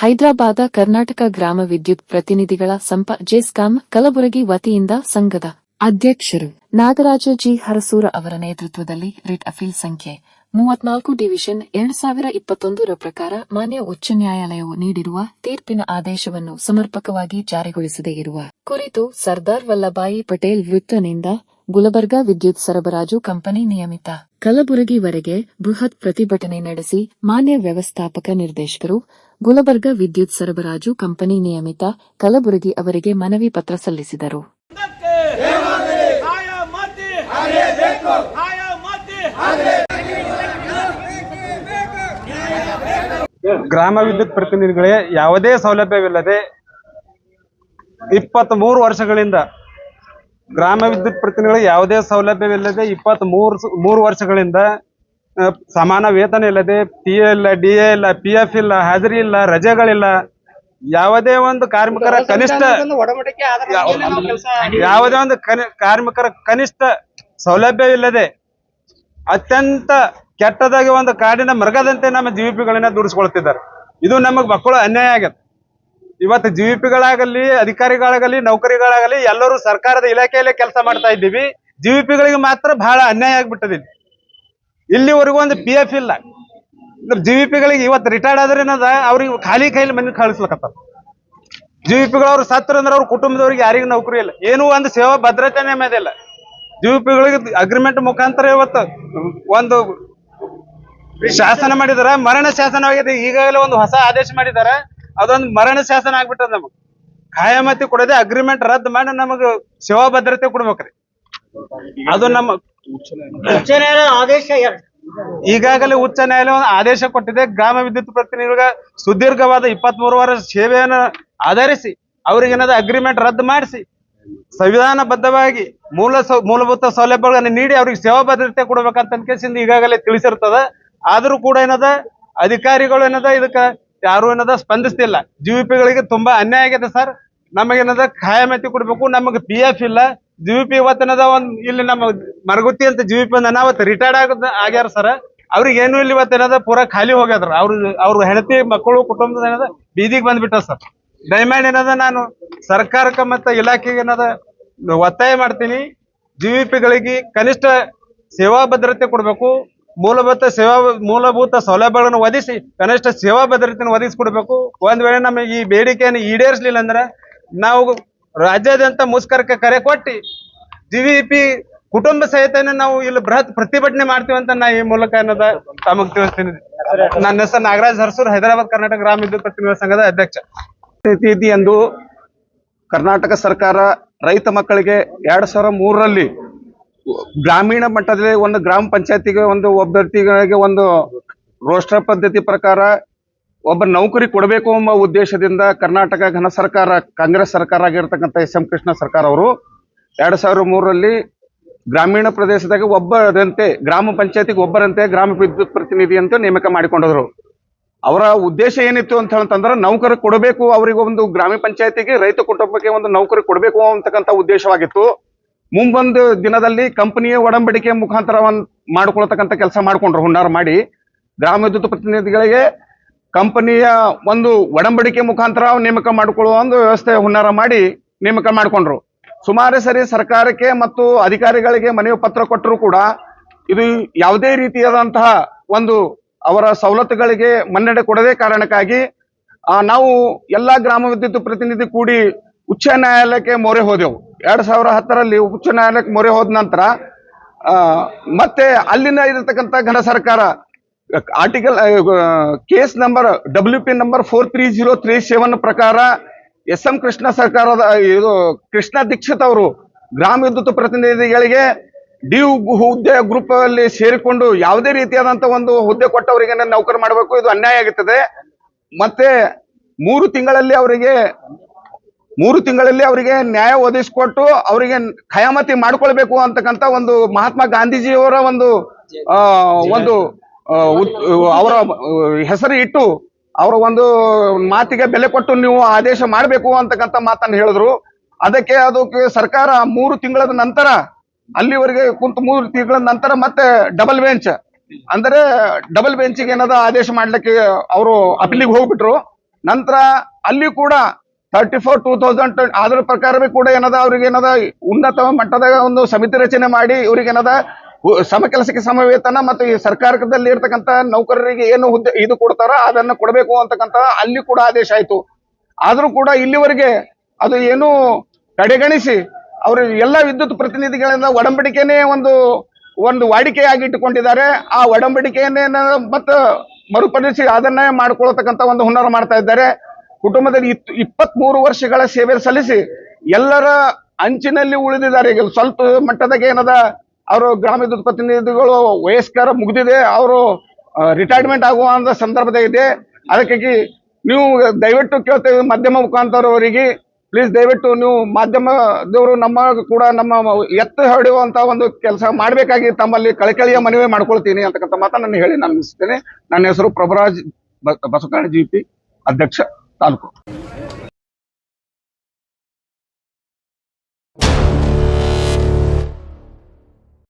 ಹೈದರಾಬಾದ ಕರ್ನಾಟಕ ಗ್ರಾಮ ವಿದ್ಯುತ್ ಪ್ರತಿನಿಧಿಗಳ ಸಂಪ ಜೆಸ್ಕಾಂ ಕಲಬುರಗಿ ವತಿಯಿಂದ ಸಂಘದ ಅಧ್ಯಕ್ಷರು ನಾಗರಾಜ ಜಿ ಹರಸೂರ ಅವರ ನೇತೃತ್ವದಲ್ಲಿ ರಿಟ್ ಅಪೀಲ್ ಸಂಖ್ಯೆ 34 ಡಿವಿಷನ್ 2021 ಪ್ರಕಾರ ಮಾನ್ಯ ಉಚ್ಚ ನ್ಯಾಯಾಲಯವು ನೀಡಿರುವ ತೀರ್ಪಿನ ಆದೇಶವನ್ನು ಸಮರ್ಪಕವಾಗಿ ಜಾರಿಗೊಳಿಸದೇ ಇರುವ ಕುರಿತು ಸರ್ದಾರ್ ವಲ್ಲಭಾಯಿ ಪಟೇಲ್ ವೃತ್ತನಿಂದ ಗುಲಬರ್ಗಾ ವಿದ್ಯುತ್ ಸರಬರಾಜು ಕಂಪನಿ ನಿಯಮಿತ ಕಲಬುರಗಿವರೆಗೆ ಬೃಹತ್ ಪ್ರತಿಭಟನೆ ನಡೆಸಿ ಮಾನ್ಯ ವ್ಯವಸ್ಥಾಪಕ ನಿರ್ದೇಶಕರು ಗುಲಬರ್ಗಾ ವಿದ್ಯುತ್ ಸರಬರಾಜು ಕಂಪನಿ ನಿಯಮಿತ ಕಲಬುರಗಿ ಅವರಿಗೆ ಮನವಿ ಪತ್ರ ಸಲ್ಲಿಸಿದರು. ಗ್ರಾಮ ವಿದ್ಯುತ್ ಪ್ರತಿನಿಧಿಗಳೇ ಯಾವುದೇ ಸೌಲಭ್ಯವಿಲ್ಲದೆ 23 ವರ್ಷಗಳಿಂದ ಗ್ರಾಮ ವಿದ್ಯುತ್ ಪ್ರತಿನಿಧಿಗಳಿಗೆ ಯಾವುದೇ ಸೌಲಭ್ಯವಿಲ್ಲದೆ 23 ವರ್ಷಗಳಿಂದ ಸಮಾನ ವೇತನ ಇಲ್ಲದೆ PA ಇಲ್ಲ, DA ಇಲ್ಲ, PF ಇಲ್ಲ, ಹಾಜರಿ ಇಲ್ಲ, ರಜೆಗಳಿಲ್ಲ, ಯಾವುದೇ ಒಂದು ಕಾರ್ಮಿಕರ ಕನಿಷ್ಠ ಸೌಲಭ್ಯವಿಲ್ಲದೆ ಅತ್ಯಂತ ಕೆಟ್ಟದಾಗಿ ಒಂದು ಕಾಡಿನ ಮೃಗದಂತೆ ನಮ್ಮ GVPಗಳನ್ನ ದುಡಿಸ್ಕೊಳ್ತಿದ್ದಾರೆ. ಇದು ನಮಗೆ ಮಕ್ಕಳು ಅನ್ಯಾಯ ಆಗತ್ತೆ. ಇವತ್ತು GVPಗಳಾಗಲಿ, ಅಧಿಕಾರಿಗಳಾಗಲಿ, ನೌಕರಿಗಳಾಗಲಿ ಎಲ್ಲರೂ ಸರ್ಕಾರದ ಇಲಾಖೆಯಲ್ಲೇ ಕೆಲಸ ಮಾಡ್ತಾ ಇದ್ದೀವಿ. GVPಗಳಿಗೆ ಮಾತ್ರ ಬಹಳ ಅನ್ಯಾಯ ಆಗ್ಬಿಟ್ಟದೆ. ಇಲ್ಲಿವರೆಗೂ ಒಂದು PF ಇಲ್ಲ. GVPಗಳಿಗೆ ಇವತ್ತು ರಿಟೈರ್ಡ್ ಆದ್ರೆ ಅವ್ರಿಗೆ ಖಾಲಿ ಕೈಲಿ ಮಂದಿ ಕಳಿಸ್ಲಕತ್ತಾರ. GVPಗಳವ್ರು ಸತ್ರ ಅಂದ್ರೆ ಅವ್ರ ಕುಟುಂಬದವ್ರಿಗೆ ಯಾರಿಗೂ ನೌಕರಿ ಇಲ್ಲ, ಏನೂ ಒಂದು ಸೇವಾ ಭದ್ರತೆನೇ ಮೇದಿಲ್ಲ. GVPಗಳಿಗೆ ಅಗ್ರಿಮೆಂಟ್ ಮುಖಾಂತರ ಇವತ್ತು ಒಂದು ಶಾಸನ ಮಾಡಿದಾರ, ಮರಣ ಶಾಸನವಾಗಿದೆ. ಈಗಾಗಲೇ ಒಂದು ಹೊಸ ಆದೇಶ ಮಾಡಿದಾರ, ಅದೊಂದು ಮರಣ ಶಾಸನ ಆಗ್ಬಿಟ್ಟದ. ನಮಗ್ ಖಾಯಮತಿ ಕೊಡದೆ ಅಗ್ರಿಮೆಂಟ್ ರದ್ದು ಮಾಡಿ ನಮಗ್ ಸೇವಾ ಭದ್ರತೆ ಕೊಡ್ಬೇಕ್ರಿ. ಅದು ನಮ್ಮ ಉಚ್ಚ ನ್ಯಾಯಾಲಯ ಆದೇಶ ಈಗಾಗಲೇ ಉಚ್ಚ ನ್ಯಾಯಾಲಯ ಒಂದು ಆದೇಶ ಕೊಟ್ಟಿದೆ. ಗ್ರಾಮ ವಿದ್ಯುತ್ ಪ್ರತಿನಿಧಿಗಳ ಸುದೀರ್ಘವಾದ 23 ವರ್ಷ ಸೇವೆಯನ್ನು ಆಧರಿಸಿ ಅವ್ರಿಗೇನಾದ ಅಗ್ರಿಮೆಂಟ್ ರದ್ದು ಮಾಡಿಸಿ ಸಂವಿಧಾನಬದ್ಧವಾಗಿ ಮೂಲಭೂತ ಸೌಲಭ್ಯಗಳನ್ನು ನೀಡಿ ಅವ್ರಿಗೆ ಸೇವಾ ಭದ್ರತೆ ಕೊಡ್ಬೇಕಂತ ಕೇಸಿಂದ ಈಗಾಗಲೇ ತಿಳಿಸಿರ್ತದ. ಆದ್ರೂ ಕೂಡ ಏನದ ಅಧಿಕಾರಿಗಳು ಏನದ ಇದಕ್ಕ ಯಾರು ಏನದ ಸ್ಪಂದಿಸ್ತಿಲ್ಲ. GVPಗಳಿಗೆ ತುಂಬಾ ಅನ್ಯಾಯ ಆಗಿದೆ ಸರ್. ನಮಗೇನದ ಖಾಯಮತಿ ಕೊಡ್ಬೇಕು, ನಮಗ್ PF ಇಲ್ಲ. GVP ಇವತ್ತೇನದ ಒಂದ್ ಇಲ್ಲಿ ನಮ್ಮ ಮರಗುತ್ತಿ ಅಂತ GVP ಒಂದು ಅನಾವತ್ ರಿಟೈರ್ಡ್ ಆಗ್ಯಾರ ಸರ್. ಅವ್ರಿಗೆ ಏನು ಇಲ್ಲಿ ಇವತ್ತೇನದ ಪೂರಾ ಖಾಲಿ ಹೋಗ್ಯಾದ್ರ. ಅವ್ರ ಹೆಂಡತಿ ಮಕ್ಕಳು ಕುಟುಂಬದ ಏನದ ಬೀದಿಗೆ ಬಂದ್ಬಿಟ್ಟ ಸರ್. ದಯಮಾಡಿ ಏನದ ನಾನು ಸರ್ಕಾರಕ್ಕೆ ಮತ್ತೆ ಇಲಾಖೆಗೆ ಏನದ ಒತ್ತಾಯ ಮಾಡ್ತೀನಿ, GVPಗಳಿಗೆ ಕನಿಷ್ಠ ಸೇವಾ ಭದ್ರತೆ ಕೊಡ್ಬೇಕು, ಮೂಲಭೂತ ಸೌಲಭ್ಯಗಳನ್ನು ಒದಗಿಸಿ ಕನಿಷ್ಠ ಸೇವಾ ಭದ್ರತೆಯನ್ನು ಒದಗಿಸಿಕೊಡ್ಬೇಕು. ಒಂದ್ ವೇಳೆ ನಮಗೆ ಈ ಬೇಡಿಕೆಯನ್ನು ಈಡೇರಿಸಲಿಲ್ಲ ಅಂದ್ರೆ ನಾವು ರಾಜ್ಯಾದ್ಯಂತ ಮುಷ್ಕರಕ್ಕೆ ಕರೆ ಕೊಟ್ಟು GVP ಕುಟುಂಬ ಸಹಿತ ನಾವು ಇಲ್ಲಿ ಬೃಹತ್ ಪ್ರತಿಭಟನೆ ಮಾಡ್ತೀವಿ ಅಂತ ನಾ ಈ ಮೂಲಕ ಏನದ ತಮಗ್ ತಿಳಿಸ್ತೀನಿ. ನನ್ನ ಹೆಸರು ನಾಗರಾಜ್ ಹರಸೂರ್, ಹೈದರಾಬಾದ್ ಕರ್ನಾಟಕ ಗ್ರಾಮ ವಿದ್ಯುತ್ ಪ್ರತಿನಿಧಿಗಳ ಸಂಘದ ಅಧ್ಯಕ್ಷ. ಎಂದು ಕರ್ನಾಟಕ ಸರ್ಕಾರ ರೈತ ಮಕ್ಕಳಿಗೆ 2003ರಲ್ಲಿ ಗ್ರಾಮೀಣ ಮಟ್ಟದಲ್ಲಿ ಒಂದು ಗ್ರಾಮ ಪಂಚಾಯತಿಗೆ ಒಂದು ಅಭ್ಯರ್ಥಿಗಳಿಗೆ ಒಂದು ರೋಸ್ಟರ್ ಪದ್ಧತಿ ಪ್ರಕಾರ ಒಬ್ಬ ನೌಕರಿ ಕೊಡಬೇಕು ಎಂಬ ಉದ್ದೇಶದಿಂದ ಕರ್ನಾಟಕ ಘನ ಸರ್ಕಾರ, ಕಾಂಗ್ರೆಸ್ ಸರ್ಕಾರ ಆಗಿರ್ತಕ್ಕಂಥ SM ಕೃಷ್ಣ ಸರ್ಕಾರ ಅವರು 2003ರಲ್ಲಿ ಗ್ರಾಮೀಣ ಪ್ರದೇಶದಾಗ ಒಬ್ಬರಂತೆ ಗ್ರಾಮ ಪಂಚಾಯತಿಗೆ ಒಬ್ಬರಂತೆ ಗ್ರಾಮ ವಿದ್ಯುತ್ ಪ್ರತಿನಿಧಿ ಅಂತ ನೇಮಕ ಮಾಡಿಕೊಂಡರು. ಅವರ ಉದ್ದೇಶ ಏನಿತ್ತು ಅಂತ ಹೇಳ್ತಂದ್ರೆ ನೌಕರಿ ಕೊಡಬೇಕು, ಅವರಿಗೆ ಒಂದು ಗ್ರಾಮ ಪಂಚಾಯತಿಗೆ ರೈತ ಕುಟುಂಬಕ್ಕೆ ಒಂದು ನೌಕರಿ ಕೊಡಬೇಕು ಅಂತಕ್ಕಂಥ ಉದ್ದೇಶವಾಗಿತ್ತು. ಮುಂಬೊಂದು ದಿನದಲ್ಲಿ ಕಂಪನಿಯ ಒಡಂಬಡಿಕೆ ಮುಖಾಂತರ ಮಾಡ್ಕೊಳ್ತಕ್ಕಂಥ ಕೆಲಸ ಮಾಡ್ಕೊಂಡ್ರು. ಹುನ್ನಾರ ಮಾಡಿ ಗ್ರಾಮ ವಿದ್ಯುತ್ ಪ್ರತಿನಿಧಿಗಳಿಗೆ ಕಂಪನಿಯ ಒಂದು ಒಡಂಬಡಿಕೆ ಮುಖಾಂತರ ನೇಮಕ ಮಾಡಿಕೊಳ್ಳುವ ಒಂದು ವ್ಯವಸ್ಥೆ ಹುನ್ನಾರ ಮಾಡಿ ನೇಮಕ ಮಾಡಿಕೊಂಡ್ರು. ಸುಮಾರು ಸರಿ ಸರ್ಕಾರಕ್ಕೆ ಮತ್ತು ಅಧಿಕಾರಿಗಳಿಗೆ ಮನವಿ ಪತ್ರ ಕೊಟ್ಟರು ಕೂಡ ಇದು ಯಾವುದೇ ರೀತಿಯಾದಂತಹ ಒಂದು ಅವರ ಸವಲತ್ತುಗಳಿಗೆ ಮನ್ನಣೆ ಕೊಡದೇ ಕಾರಣಕ್ಕಾಗಿ ನಾವು ಎಲ್ಲಾ ಗ್ರಾಮ ವಿದ್ಯುತ್ ಪ್ರತಿನಿಧಿ ಕೂಡಿ ಉಚ್ಚ ನ್ಯಾಯಾಲಯಕ್ಕೆ ಮೊರೆ ಹೋದೆವು. 2010ರಲ್ಲಿ ಉಚ್ಚ ನ್ಯಾಯಾಲಯಕ್ಕೆ ಮೊರೆ ಹೋದ ನಂತರ ಮತ್ತೆ ಅಲ್ಲಿನ ಇರತಕ್ಕಂಥ ಘನ ಸರ್ಕಾರ article case number WP number 43037 ಪ್ರಕಾರ SM ಕೃಷ್ಣ ಸರ್ಕಾರದ ಇದು ಕೃಷ್ಣ ದೀಕ್ಷಿತ್ ಅವರು ಗ್ರಾಮ ವಿದ್ಯುತ್ ಪ್ರತಿನಿಧಿಗಳಿಗೆ ಡ್ಯೂ ಹುದ್ದೆ ಗ್ರೂಪ್ ಅಲ್ಲಿ ಸೇರಿಕೊಂಡು ಯಾವುದೇ ರೀತಿಯಾದಂತ ಒಂದು ಹುದ್ದೆ ಕೊಟ್ಟವರಿಗೆ ನೌಕರಿ ಮಾಡಬೇಕು, ಇದು ಅನ್ಯಾಯ ಆಗುತ್ತದೆ. ಮತ್ತೆ 3 ತಿಂಗಳಲ್ಲಿ ಅವರಿಗೆ ನ್ಯಾಯ ಒದಗಿಸಿಕೊಟ್ಟು ಅವರಿಗೆ ಖಯಾಮತಿ ಮಾಡ್ಕೊಳ್ಬೇಕು ಅಂತಕ್ಕಂಥ ಒಂದು ಮಹಾತ್ಮ ಗಾಂಧೀಜಿಯವರ ಒಂದು ಅವರ ಹೆಸರು ಇಟ್ಟು ಅವರ ಒಂದು ಮಾತಿಗೆ ಬೆಲೆ ಕೊಟ್ಟು ನೀವು ಆದೇಶ ಮಾಡಬೇಕು ಅಂತಕ್ಕಂಥ ಮಾತನ್ನು ಹೇಳಿದ್ರು. ಅದಕ್ಕೆ ಸರ್ಕಾರ 3 ತಿಂಗಳ ನಂತರ ಅಲ್ಲಿವರೆಗೆ ಕುಂತು 3 ತಿಂಗಳ ನಂತರ ಮತ್ತೆ ಡಬಲ್ ಬೆಂಚ್ಗೆ ಏನದ ಆದೇಶ ಮಾಡ್ಲಿಕ್ಕೆ ಅವರು ಅಪೀಲಿಗೆ ಹೋಗ್ಬಿಟ್ರು. ನಂತರ ಅಲ್ಲಿ ಕೂಡ 34,2000 ಅದ್ರ ಪ್ರಕಾರವೇ ಕೂಡ ಏನದ ಅವ್ರಿಗೆ ಏನದ ಉನ್ನತ ಮಟ್ಟದ ಒಂದು ಸಮಿತಿ ರಚನೆ ಮಾಡಿ ಇವ್ರಿಗೆ ಏನದ ಸಮ ಕೆಲಸಕ್ಕೆ ಸಮ ವೇತನ ಮತ್ತು ಈ ಸರ್ಕಾರದಲ್ಲಿ ಇರ್ತಕ್ಕಂಥ ನೌಕರರಿಗೆ ಏನು ಹುದ್ದೆ ಇದು ಕೊಡ್ತಾರೋ ಅದನ್ನ ಕೊಡಬೇಕು ಅಂತಕ್ಕಂಥ ಅಲ್ಲಿ ಕೂಡ ಆದೇಶ ಆಯ್ತು. ಆದ್ರೂ ಕೂಡ ಇಲ್ಲಿವರೆಗೆ ಅದು ಏನು ಕಡೆಗಣಿಸಿ ಅವರು ಎಲ್ಲ ವಿದ್ಯುತ್ ಪ್ರತಿನಿಧಿಗಳಿಂದ ಒಡಂಬಡಿಕೆನೇ ಒಂದು ವಾಡಿಕೆಯಾಗಿ ಇಟ್ಟುಕೊಂಡಿದ್ದಾರೆ. ಆ ಒಡಂಬಡಿಕೆಯನ್ನೇ ಮತ್ತು ಮರುಪರಿಸಿ ಅದನ್ನೇ ಮಾಡ್ಕೊಳ್ತಕ್ಕಂಥ ಒಂದು ಹುನ್ನಾರ ಮಾಡ್ತಾ ಇದ್ದಾರೆ. ಕುಟುಂಬದಲ್ಲಿ 23 ವರ್ಷಗಳ ಸೇವೆ ಸಲ್ಲಿಸಿ ಎಲ್ಲರ ಅಂಚಿನಲ್ಲಿ ಉಳಿದಿದ್ದಾರೆ. ಈಗ ಸ್ವಲ್ಪ ಮಟ್ಟದಾಗ ಏನದ ಅವರು ಗ್ರಾಮ ವಿದ್ಯುತ್ ಪ್ರತಿನಿಧಿಗಳು ವಯಸ್ಕರ ಮುಗಿದಿದೆ, ಅವರು ರಿಟೈರ್ಮೆಂಟ್ ಆಗುವ ಸಂದರ್ಭದಾಗ ಇದೆ. ಅದಕ್ಕಾಗಿ ನೀವು ದಯವಿಟ್ಟು ಕೇಳ್ತೇವೆ ಮಾಧ್ಯಮ ಮುಖಾಂತರ ಅವರಿಗೆ, ಪ್ಲೀಸ್ ದಯವಿಟ್ಟು ನೀವು ಮಾಧ್ಯಮದವರು ನಮ್ಮ ಎತ್ತು ಹೊಡೆಯುವಂತ ಒಂದು ಕೆಲಸ ಮಾಡಬೇಕಾಗಿ ತಮ್ಮಲ್ಲಿ ಕಳಕಳಿಯ ಮನವಿ ಮಾಡ್ಕೊಳ್ತೀನಿ ಅಂತಕ್ಕಂಥ ಮಾತನ್ನು ಹೇಳಿ ನಾನು ಮುಗಿಸ್ತೇನೆ. ನನ್ನ ಹೆಸರು ಪ್ರಭುರಾಜ್ ಬಸವಕರಣ GP, ಅಧ್ಯಕ್ಷ ತಾಲೂಕು.